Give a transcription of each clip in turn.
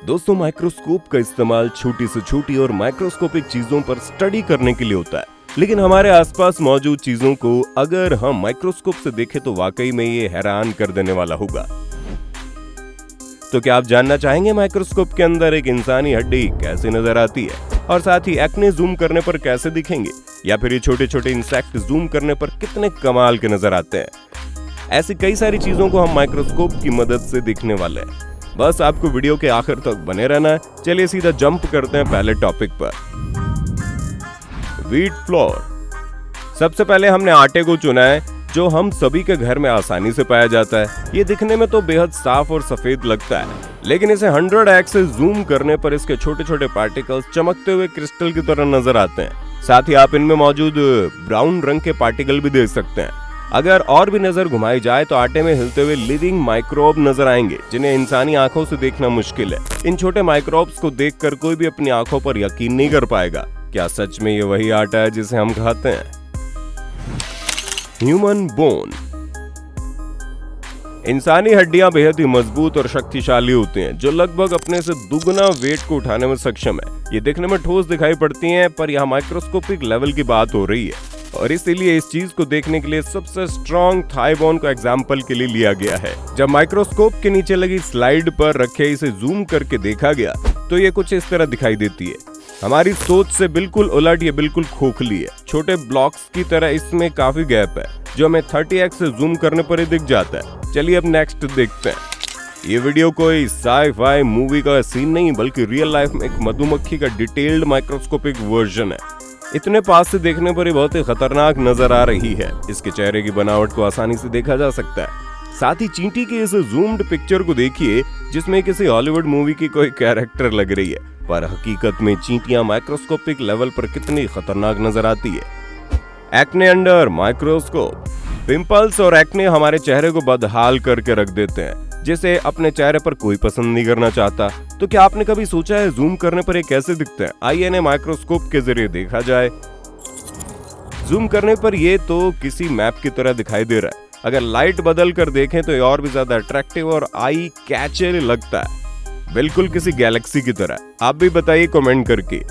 दोस्तों, माइक्रोस्कोप का इस्तेमाल छोटी से छोटी और माइक्रोस्कोपिक चीजों पर स्टडी करने के लिए होता है। लेकिन हमारे आसपास मौजूद चीजों को अगर हम माइक्रोस्कोप से देखें तो वाकई में ये हैरान कर देने वाला होगा। तो क्या आप जानना चाहेंगे माइक्रोस्कोप के अंदर एक इंसानी हड्डी कैसे नजर आती है, और साथ ही एक्ने जूम करने पर कैसे दिखेंगे, या फिर ये छोटे छोटे इंसेक्ट जूम करने पर कितने कमाल के नजर आते हैं। ऐसी कई सारी चीजों को हम माइक्रोस्कोप की मदद से देखने वाले हैं। बस आपको वीडियो के आखिर तक बने रहना है। चलिए सीधा जंप करते हैं पहले टॉपिक पर। Wheat flour. सबसे पहले हमने आटे को चुना है, जो हम सभी के घर में आसानी से पाया जाता है। ये दिखने में तो बेहद साफ और सफेद लगता है, लेकिन इसे 100x से जूम करने पर इसके छोटे छोटे पार्टिकल्स चमकते हुए क्रिस्टल की तरह नजर आते हैं। साथ ही आप इनमें मौजूद ब्राउन रंग के पार्टिकल भी देख सकते हैं। अगर और भी नजर घुमाई जाए तो आटे में हिलते हुए लिविंग माइक्रोब नजर आएंगे, जिन्हें इंसानी आंखों से देखना मुश्किल है। इन छोटे माइक्रोब्स को देखकर कोई भी अपनी आंखों पर यकीन नहीं कर पाएगा। क्या सच में ये वही आटा है जिसे हम खाते हैं? Human bone. इंसानी हड्डियां बेहद ही मजबूत और शक्तिशाली होती हैं, जो लगभग अपने से दुगना वेट को उठाने में सक्षम है। ये दिखने में ठोस दिखाई पड़ती हैं, पर यह माइक्रोस्कोपिक लेवल की बात हो रही है, और इसीलिए इस चीज को देखने के लिए सबसे स्ट्रॉन्ग थाई बोन को एग्जाम्पल के लिए लिया गया है। जब माइक्रोस्कोप के नीचे लगी स्लाइड पर रखे इसे जूम करके देखा गया तो ये कुछ इस तरह दिखाई देती है। हमारी सोच से बिल्कुल उलट ये बिल्कुल खोखली है। छोटे ब्लॉक्स की तरह इसमें काफी गैप है, जो हमें 30x से जूम करने पर ही दिख जाता है। चलिए अब नेक्स्ट देखते हैं। ये वीडियो कोई साई-फाई मूवी का सीन नहीं, बल्कि रियल लाइफ में एक मधुमक्खी का डिटेल्ड माइक्रोस्कोपिक वर्जन है। इतने पास से देखने पर ये बहुत ही खतरनाक नजर आ रही है। इसके चेहरे की बनावट को आसानी से देखा जा सकता है। साथ ही चींटी की इस जूम्ड पिक्चर को देखिए, जिसमें किसी हॉलीवुड मूवी की कोई कैरेक्टर लग रही है, पर हकीकत में चींटियां माइक्रोस्कोपिक लेवल पर कितनी खतरनाक नजर आती है। Acne under microscope. पिंपल्स और एक्ने हमारे चेहरे को बदहाल करके रख देते हैं, जिसे अपने चेहरे पर कोई पसंद नहीं करना चाहता। तो क्या आपने कभी सोचा है जूम करने पर ये कैसे दिखते हैं? आइए इन्हें माइक्रोस्कोप के जरिए देखा जाए। जूम करने पर ये तो किसी मैप की तरह दिखाई दे रहा है। अगर लाइट बदल कर देखें तो ये और भी ज्यादा अट्रैक्टिव और आई कैचर लगता है, बिल्कुल किसी गैलेक्सी की तरह। आप भी बताइए कमेंट करके।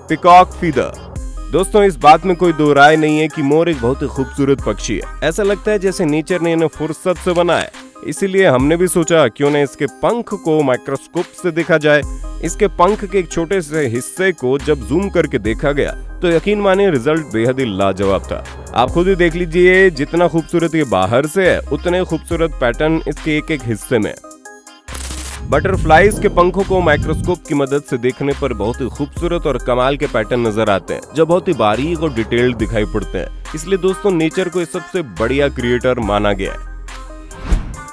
Peacock feather. दोस्तों, इस बात में कोई दो राय नहीं है कि मोर एक बहुत ही खूबसूरत पक्षी है। ऐसा लगता है जैसे नेचर ने इन्हें फुर्सत से बनाया है। इसीलिए हमने भी सोचा क्यों न इसके पंख को माइक्रोस्कोप से देखा जाए। इसके पंख के एक छोटे से हिस्से को जब जूम करके देखा गया तो यकीन मानिए रिजल्ट बेहद ही लाजवाब था। आप खुद ही देख लीजिए, जितना खूबसूरत ये बाहर से है, उतने खूबसूरत पैटर्न इसके एक एक हिस्से में। बटरफ्लाइज के पंखों को माइक्रोस्कोप की मदद से देखने पर बहुत ही खूबसूरत और कमाल के पैटर्न नजर आते हैं, जो बहुत ही बारीक और डिटेल्ड दिखाई पड़ते हैं। इसलिए दोस्तों, नेचर को सबसे बढ़िया क्रिएटर माना गया है।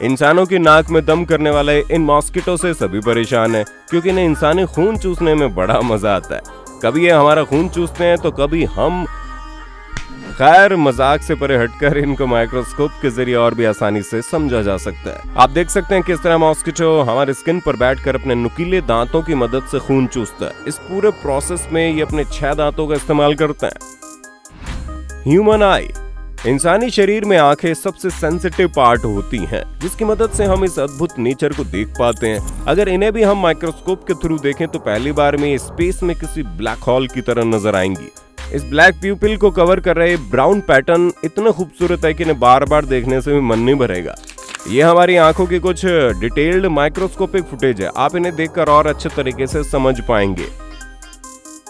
इंसानों की नाक में दम करने वाले इन मॉस्किटो से सभी परेशान हैं, क्योंकि इन्हें इंसानी खून चूसने में बड़ा मजा आता है। कभी ये हमारा खून चूसते हैं तो कभी हम। खैर, मजाक से परे हटकर इनको माइक्रोस्कोप के जरिए और भी आसानी से समझा जा सकता है। आप देख सकते हैं किस तरह मॉस्किटो हमारे स्किन पर बैठकर अपने नुकीले दांतों की मदद से खून चूसता है। इस पूरे प्रोसेस में ये अपने 6 दांतों का इस्तेमाल करता है। ह्यूमन आई। इंसानी शरीर में आंखें सबसे सेंसिटिव पार्ट होती हैं, जिसकी मदद से हम इस अद्भुत नेचर को देख पाते हैं। अगर इन्हें भी हम माइक्रोस्कोप के थ्रू देखें तो पहली बार में ये स्पेस में किसी ब्लैक होल की तरह नजर आएंगी। इस ब्लैक प्यूपिल को कवर कर रहे ब्राउन पैटर्न इतना खूबसूरत है कि इन्हें बार बार देखने से भी मन नहीं भरेगा। ये हमारी आंखों की कुछ डिटेल्ड माइक्रोस्कोपिक फुटेज है। आप इन्हें देखकर और अच्छे तरीके से समझ पाएंगे।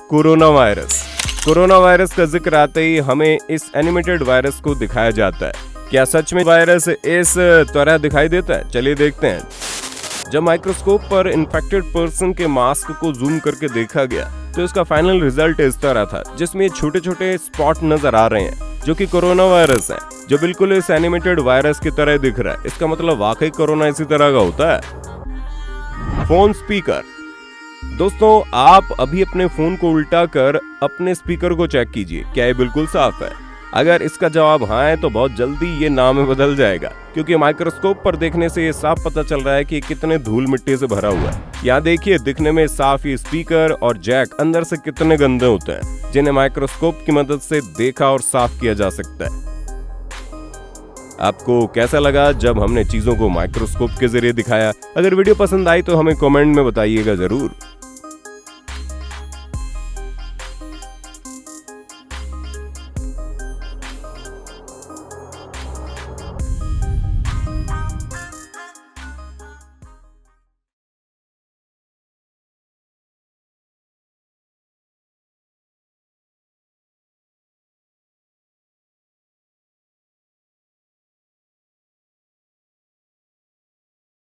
Corona virus. कोरोना वायरस का जिक्र आते ही हमें इस एनिमेटेड वायरस को दिखाया जाता है। क्या सच में वायरस इस तरह दिखाई देता है? चलिए देखते हैं। जब माइक्रोस्कोप पर इन्फेक्टेड पर्सन के मास्क को जूम करके देखा गया तो इसका फाइनल रिजल्ट इस तरह था, जिसमें छोटे छोटे स्पॉट नजर आ रहे हैं, जो कि कोरोना वायरस है, जो बिल्कुल इस एनिमेटेड वायरस की तरह दिख रहा है। इसका मतलब वाकई कोरोना इसी तरह का होता है। Phone speaker. दोस्तों, आप अभी अपने फोन को उल्टा कर अपने स्पीकर को चेक कीजिए, क्या ये बिल्कुल साफ है? अगर इसका जवाब हाँ है तो बहुत जल्दी ये नाम में बदल जाएगा, क्योंकि माइक्रोस्कोप पर देखने से ये साफ पता चल रहा है कि कितने धूल मिट्टी से भरा हुआ है। यहाँ देखिए, दिखने में साफ ये स्पीकर और जैक अंदर से कितने गंदे होते हैं, जिन्हें माइक्रोस्कोप की मदद से देखा और साफ किया जा सकता है। आपको कैसा लगा जब हमने चीजों को माइक्रोस्कोप के जरिए दिखाया? अगर वीडियो पसंद आई तो हमें कमेंट में बताइएगा जरूर।